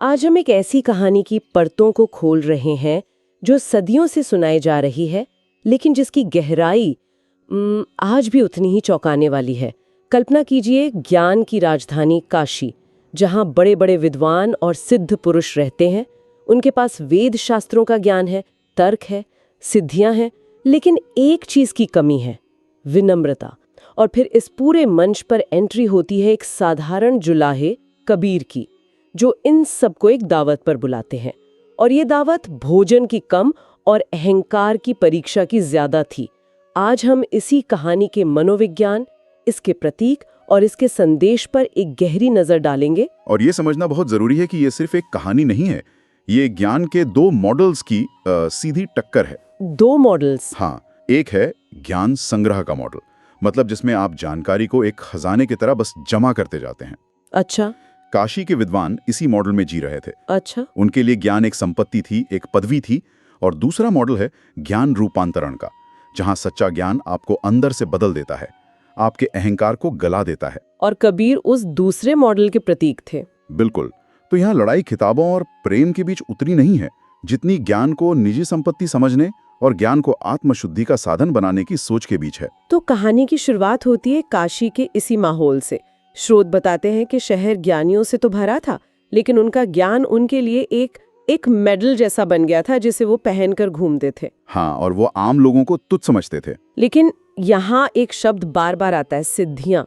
आज हम एक ऐसी कहानी की परतों को खोल रहे हैं जो सदियों से सुनाई जा रही है, लेकिन जिसकी गहराई आज भी उतनी ही चौंकाने वाली है। कल्पना कीजिए ज्ञान की राजधानी काशी, जहाँ बड़े बड़े विद्वान और सिद्ध पुरुष रहते हैं। उनके पास वेद शास्त्रों का ज्ञान है, तर्क है, सिद्धियां हैं, लेकिन एक चीज की कमी है, विनम्रता। और फिर इस पूरे मंच पर एंट्री होती है एक साधारण जुलाहे कबीर की, जो इन सबको एक दावत पर बुलाते हैं। और ये दावत भोजन की कम और अहंकार की परीक्षा की ज्यादा थी। आज हम इसी कहानी के मनोविज्ञान, इसके प्रतीक और इसके संदेश पर एक गहरी नजर डालेंगे। और ये समझना बहुत जरूरी है कि ये सिर्फ एक कहानी नहीं है, ये ज्ञान के दो मॉडल्स की सीधी टक्कर है। दो मॉडल्स? हाँ, एक है ज्ञान संग्रह का मॉडल, मतलब जिसमें आप जानकारी को एक खजाने की तरह बस जमा करते जाते हैं। अच्छा। काशी के विद्वान इसी मॉडल में जी रहे थे। अच्छा। उनके लिए ज्ञान एक संपत्ति थी, एक पदवी थी। और दूसरा मॉडल है ज्ञान रूपांतरण का, जहां सच्चा ज्ञान आपको अंदर से बदल देता है, आपके अहंकार को गला देता है। और कबीर उस दूसरे मॉडल के प्रतीक थे। बिल्कुल। तो यहाँ लड़ाई किताबों और प्रेम के बीच उतनी नहीं है, जितनी ज्ञान को निजी संपत्ति समझने और ज्ञान को आत्मशुद्धि का साधन बनाने की सोच के बीच है। तो कहानी की शुरुआत होती है काशी के इसी माहौल से। स्रोत बताते हैं कि शहर ज्ञानियों से तो भरा था, लेकिन उनका ज्ञान उनके लिए एक मेडल जैसा बन गया था, जिसे वो पहनकर घूमते थे। हाँ, और वो आम लोगों को तुच्छ समझते थे। लेकिन यहाँ एक शब्द बार बार आता है, सिद्धियां।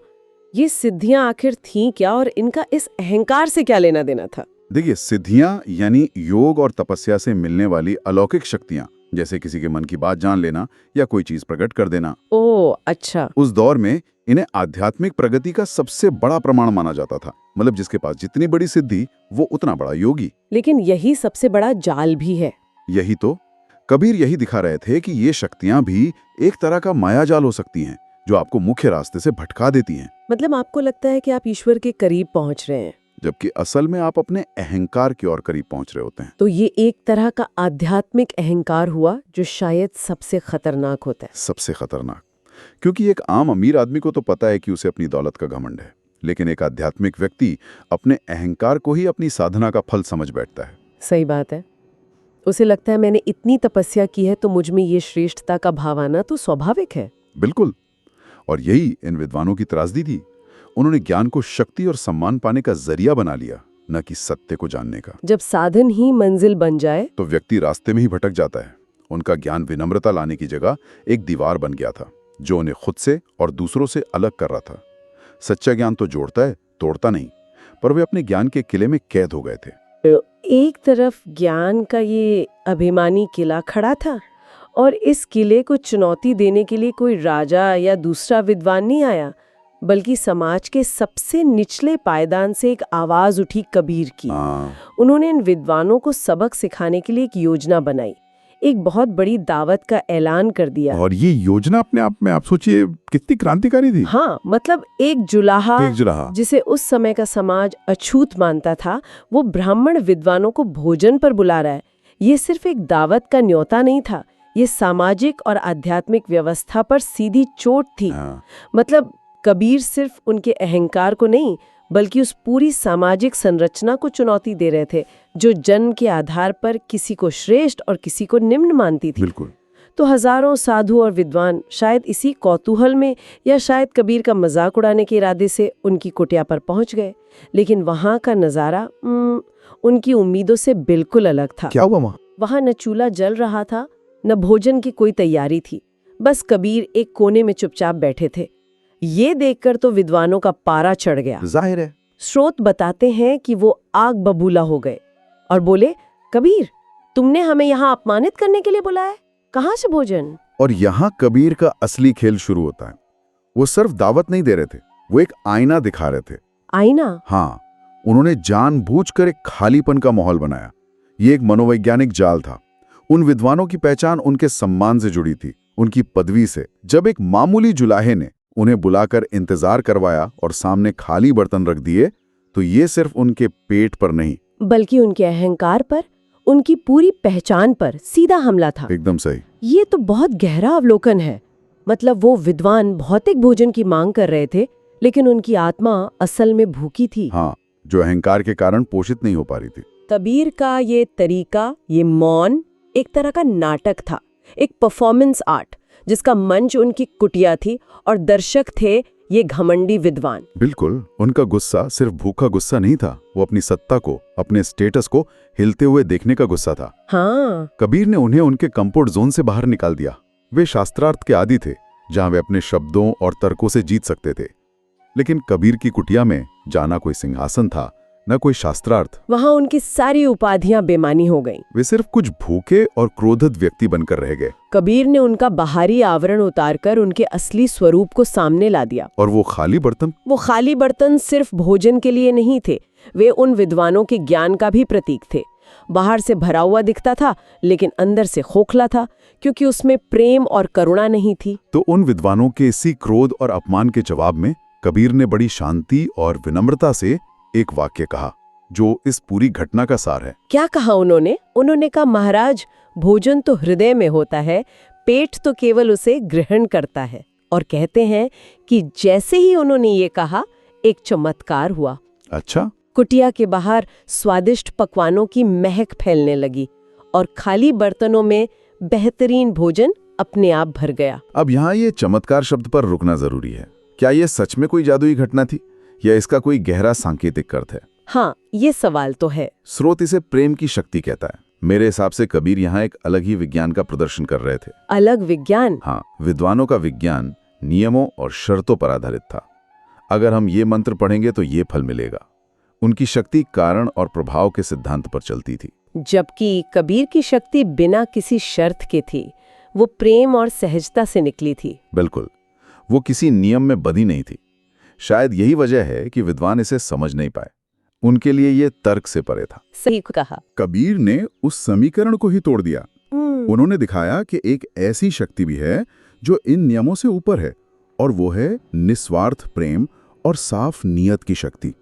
ये सिद्धियां आखिर थीं क्या, और इनका इस अहंकार से क्या लेना देना था? देखिए, सिद्धियां यानी योग और तपस्या से मिलने वाली अलौकिक शक्तियां, जैसे किसी के मन की बात जान लेना या कोई चीज प्रकट कर देना। ओह अच्छा। उस दौर में इन्हें आध्यात्मिक प्रगति का सबसे बड़ा प्रमाण माना जाता था। मतलब जिसके पास जितनी बड़ी सिद्धि, वो उतना बड़ा योगी। लेकिन यही सबसे बड़ा जाल भी है। यही तो कबीर यही दिखा रहे थे कि ये शक्तियां भी एक तरह का मायाजाल हो सकती हैं, जो आपको मुख्य रास्ते से भटका देती हैं। मतलब आपको लगता है कि आप ईश्वर के करीब पहुंच रहे हैं, जबकि असल में आप अपने अहंकार की ओर करीब पहुंच रहे होते हैं। तो ये एक तरह का आध्यात्मिक अहंकार हुआ, जो शायद सबसे खतरनाक होता है। सबसे खतरनाक, क्योंकि एक आम अमीर आदमी को तो पता है कि उसे अपनी दौलत का घमंड है, लेकिन एक आध्यात्मिक व्यक्ति अपने अहंकार को ही अपनी साधना का फल समझ बैठता है। सही बात है। उसे लगता है मैंने इतनी तपस्या की है, तो मुझ में ये श्रेष्ठता का भाव आना तो स्वाभाविक है। बिल्कुल। और यही इन विद्वानों की त्रासदी थी। उन्होंने ज्ञान को शक्ति और सम्मान पाने का जरिया बना लिया, न कि सत्य को जानने का। जब साधन ही मंजिल बन जाए तो व्यक्ति रास्ते में ही भटक जाता है। उनका ज्ञान विनम्रता लाने की जगह एक दीवार बन गया था, जो उन्हें खुद से और दूसरों से अलग कर रहा था। सच्चा ज्ञान तो जोड़ता है, तोड़ता नहीं। पर वे अपने ज्ञान के किले में कैद हो गए थे। एक तरफ ज्ञान का ये अभिमानी किला खड़ा था, और इस किले को चुनौती देने के लिए कोई राजा या दूसरा विद्वान नहीं आया, बल्कि समाज के सबसे निचले पायदान से एक आवाज उठी, कबीर की। उन्होंने इन विद्वानों को सबक सिखाने के लिए एक योजना बनाई, एक बहुत बड़ी दावत का ऐलान कर दिया। और ये योजना अपने आप में आप सोचिए कितनी क्रांतिकारी थी। हाँ, मतलब एक जुलाहा जिसे उस समय का समाज अछूत मानता था, वो ब्राह्मण विद्वानों को भोजन पर बुला रहा है। ये सिर्फ एक दावत का न्योता नहीं था, ये सामाजिक और आध्यात्मिक व्यवस्था पर सीधी चोट थी। मतलब कबीर सिर्फ उनके अहंकार को नहीं, बल्कि उस पूरी सामाजिक संरचना को चुनौती दे रहे थे, जो जन्म के आधार पर किसी को श्रेष्ठ और किसी को निम्न मानती थी। बिल्कुल। तो हजारों साधु और विद्वान शायद इसी कौतूहल में, या शायद कबीर का मजाक उड़ाने के इरादे से उनकी कुटिया पर पहुंच गए। लेकिन वहां का नजारा उनकी उम्मीदों से बिल्कुल अलग था। क्या हुआ? वहां न चूल्हा जल रहा था, न भोजन की कोई तैयारी थी। बस कबीर एक कोने में चुपचाप बैठे थे। ये देखकर तो विद्वानों का पारा चढ़ गया। जाहिर है। स्रोत बताते हैं कि वो आग बबूला हो गए और बोले, कबीर, तुमने हमें यहाँ अपमानित करने के लिए बुलाया है? कहाँ से भोजन? और यहाँ कबीर का असली खेल शुरू होता है। वो सिर्फ दावत नहीं दे रहे थे, वो एक आईना दिखा रहे थे। आईना? हाँ, उन्होंने जानबूझकर एक खालीपन का माहौल बनाया। ये एक मनोवैज्ञानिक जाल था। उन विद्वानों की पहचान उनके सम्मान से जुड़ी थी, उनकी पदवी से। जब एक मामूली जुलाहे ने उन्हें बुलाकर इंतजार करवाया और सामने खाली बर्तन रख दिए, तो ये सिर्फ उनके पेट पर नहीं, बल्कि उनके अहंकार पर, उनकी पूरी पहचान पर सीधा हमला था। एकदम सही। ये तो बहुत गहरा अवलोकन है। मतलब वो विद्वान भौतिक भोजन की मांग कर रहे थे, लेकिन उनकी आत्मा असल में भूखी थी। हाँ, जो अहंकार के कारण पोषित नहीं हो पा रही थी। कबीर का ये तरीका, ये मौन, एक तरह का नाटक था, एक परफॉर्मेंस आर्ट, जिसका मंच उनकी कुटिया थी और दर्शक थे ये घमंडी विद्वान। बिल्कुल, उनका गुस्सा सिर्फ भूखा गुस्सा नहीं था, वो अपनी सत्ता को, अपने स्टेटस को हिलते हुए देखने का गुस्सा था। हाँ, कबीर ने उन्हें उनके कंफर्ट जोन से बाहर निकाल दिया। वे शास्त्रार्थ के आदी थे, जहां वे अपने शब्दों और तर्कों से जीत सकते थे। लेकिन कबीर की कुटिया में जाना कोई सिंहासन था, न कोई शास्त्रार्थ। वहां उनकी सारी उपाधियां बेमानी हो गईं। वे सिर्फ कुछ भूखे और क्रोधित व्यक्ति बनकर रह गए। कबीर ने उनका बाहरी आवरण उतारकर उनके असली स्वरूप को सामने ला दिया। और वो खाली बर्तन सिर्फ भोजन के लिए नहीं थे, वे उन विद्वानों के ज्ञान का भी प्रतीक थे। बाहर से भरा हुआ दिखता था, लेकिन अंदर से खोखला था, क्योंकि उसमें प्रेम और करुणा नहीं थी। तो उन विद्वानों के इसी क्रोध और अपमान के जवाब में कबीर ने बड़ी शांति और विनम्रता से एक वाक्य कहा, जो इस पूरी घटना का सार है। क्या कहा उन्होंने कहा, महाराज, भोजन तो हृदय में होता है, पेट तो केवल उसे ग्रहण करता है। और कहते हैं कि जैसे ही उन्होंने ये कहा, एक चमत्कार हुआ। अच्छा? कुटिया के बाहर स्वादिष्ट पकवानों की महक फैलने लगी और खाली बर्तनों में बेहतरीन भोजन अपने आप भर गया। अब यहाँ ये चमत्कार शब्द पर रुकना जरूरी है। क्या ये सच में कोई जादुई घटना थी या इसका कोई गहरा सांकेतिक अर्थ है? हाँ, ये सवाल तो है। स्रोत इसे प्रेम की शक्ति कहता है। मेरे हिसाब से कबीर यहाँ एक अलग ही विज्ञान का प्रदर्शन कर रहे थे। अलग विज्ञान? हाँ, विद्वानों का विज्ञान नियमों और शर्तों पर आधारित था। अगर हम ये मंत्र पढ़ेंगे तो ये फल मिलेगा। उनकी शक्ति कारण और प्रभाव के सिद्धांत पर चलती थी, जबकि कबीर की शक्ति बिना किसी शर्त के थी। वो प्रेम और सहजता से निकली थी। बिल्कुल, वो किसी नियम में बंधी नहीं थी। शायद यही वजह है कि विद्वान इसे समझ नहीं पाए। उनके लिए ये तर्क से परे था। सही कहा। कबीर ने उस समीकरण को ही तोड़ दिया। उन्होंने दिखाया कि एक ऐसी शक्ति भी है जो इन नियमों से ऊपर है, और वो है निस्वार्थ प्रेम और साफ नियत की शक्ति।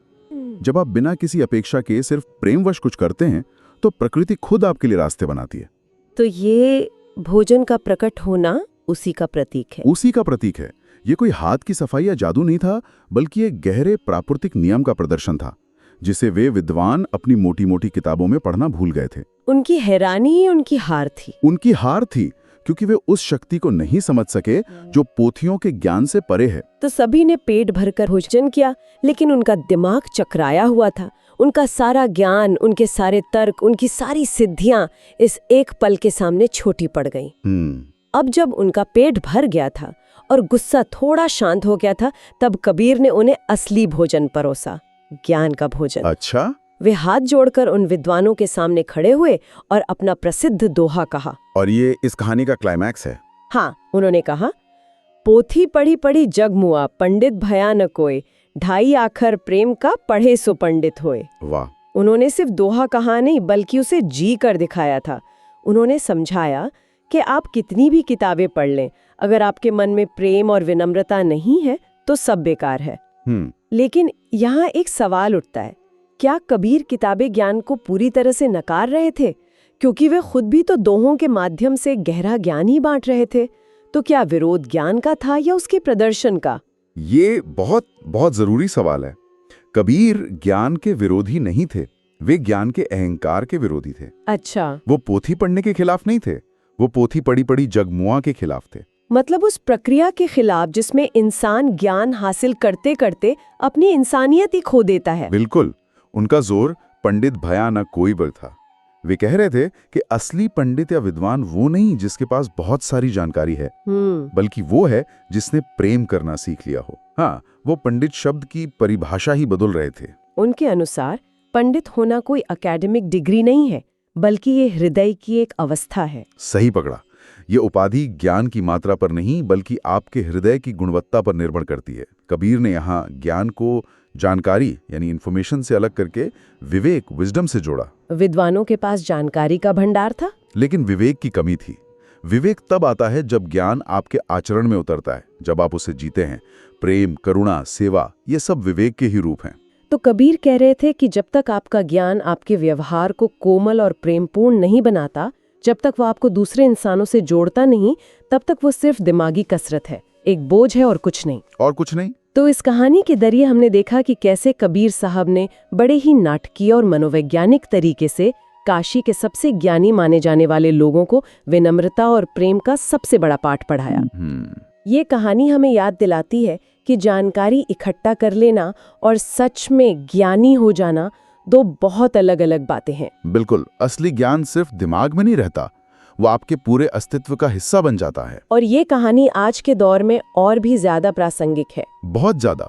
जब आप बिना किसी अपेक्षा के सिर्फ प्रेमवश कुछ करते हैं, तो प्रकृति खुद आपके लिए रास्ते बनाती है। तो ये भोजन का प्रकट होना उसी का प्रतीक है। उसी का प्रतीक है। ये कोई हाथ की सफाई या जादू नहीं था, बल्कि एक गहरे प्राकृतिक नियम का प्रदर्शन था, जिसे वे विद्वान अपनी मोटी मोटी किताबों में पढ़ना भूल गए थे। उनकी हैरानी ही उनकी हार थी। उनकी हार थी, क्योंकि वे उस शक्ति को नहीं समझ सके जो पोथियों के ज्ञान से परे है। तो सभी ने पेट भरकर भोजन किया, लेकिन उनका दिमाग चकराया हुआ था। उनका सारा ज्ञान, उनके सारे तर्क, उनकी सारी सिद्धियां इस एक पल के सामने छोटी पड़ गई। अब जब उनका पेट भर गया था और गुस्सा थोड़ा शांत हो गया था, तब कबीर ने उन्हें असली भोजन परोसा, ज्ञान का भोजन। अच्छा? वे हाथ जोड़कर उन विद्वानों के सामने खड़े हुए और अपना प्रसिद्ध दोहा कहा। और ये इस कहानी का क्लाइमैक्स है। हाँ, उन्होंने कहा, पोथी पढ़ी पढ़ी जग मुआ, पंडित भया न कोय, ढाई आखर प्रेम का पढ़े सो पंडित होए। वाह! उन्होंने सिर्फ दोहा कहा नहीं, बल्कि उसे जी कर दिखाया था। उन्होंने समझाया कि आप कितनी भी किताबें पढ़ लें, अगर आपके मन में प्रेम और विनम्रता नहीं है तो सब बेकार है। लेकिन यहाँ एक सवाल उठता है, क्या कबीर किताबे ज्ञान को पूरी तरह से नकार रहे थे? क्योंकि वे खुद भी तो दोहों के माध्यम से गहरा ज्ञान ही बांट रहे थे। तो क्या विरोध ज्ञान का था या उसके प्रदर्शन का? ये बहुत बहुत जरूरी सवाल है। कबीर ज्ञान के विरोधी नहीं थे, वे ज्ञान के अहंकार के विरोधी थे। अच्छा। वो पोथी पढ़ने के खिलाफ नहीं थे, वो पोथी पढ़ी पढ़ी जगमुआ के खिलाफ थे। मतलब उस प्रक्रिया के खिलाफ जिसमें इंसान ज्ञान हासिल करते करते अपनी इंसानियत ही खो देता है। बिल्कुल। उनका जोर पंडित भया न कोई पर था। वे कह रहे थे कि असली पंडित या विद्वान वो नहीं जिसके पास बहुत सारी जानकारी है, बल्कि वो है जिसने प्रेम करना सीख लिया हो। हाँ, वो पंडित शब्द की परिभाषा ही बदल रहे थे। उनके अनुसार पंडित होना कोई एकेडमिक डिग्री नहीं है, बल्कि ये हृदय की एक अवस्था है। सही पकड़ा। ये उपाधि ज्ञान की मात्रा पर नहीं, बल्कि आपके हृदय की गुणवत्ता पर निर्भर करती है। कबीर ने यहाँ ज्ञान को जानकारी यानी इन्फॉर्मेशन से अलग करके विवेक, विजडम से जोड़ा। विद्वानों के पास जानकारी का भंडार था, लेकिन विवेक की कमी थी। विवेक तब आता है जब ज्ञान आपके आचरण में उतरता है, जब आप उसे जीते हैं। प्रेम, करुणा, सेवा, ये सब विवेक के ही रूप हैं। तो कबीर कह रहे थे कि जब तक आपका ज्ञान आपके व्यवहार को कोमल और प्रेमपूर्ण नहीं बनाता, जब तक वो आपको दूसरे इंसानों से जोड़ता नहीं, तब तक वो सिर्फ दिमागी कसरत है, एक बोझ है और कुछ नहीं। और कुछ नहीं। तो इस कहानी के जरिए हमने देखा कि कैसे कबीर साहब ने बड़े ही नाटकीय और मनोवैज्ञानिक तरीके से काशी के सबसे ज्ञानी माने जाने वाले लोगों को विनम्रता और प्रेम का सबसे बड़ा पाठ पढ़ाया। ये कहानी हमें याद दिलाती है कि जानकारी इकट्ठा कर लेना और सच में ज्ञानी हो जाना दो बहुत अलग अलग बातें हैं। बिल्कुल, असली ज्ञान सिर्फ दिमाग में नहीं रहता, वो आपके पूरे अस्तित्व का हिस्सा बन जाता है। और ये कहानी आज के दौर में और भी ज्यादा प्रासंगिक है। बहुत ज्यादा,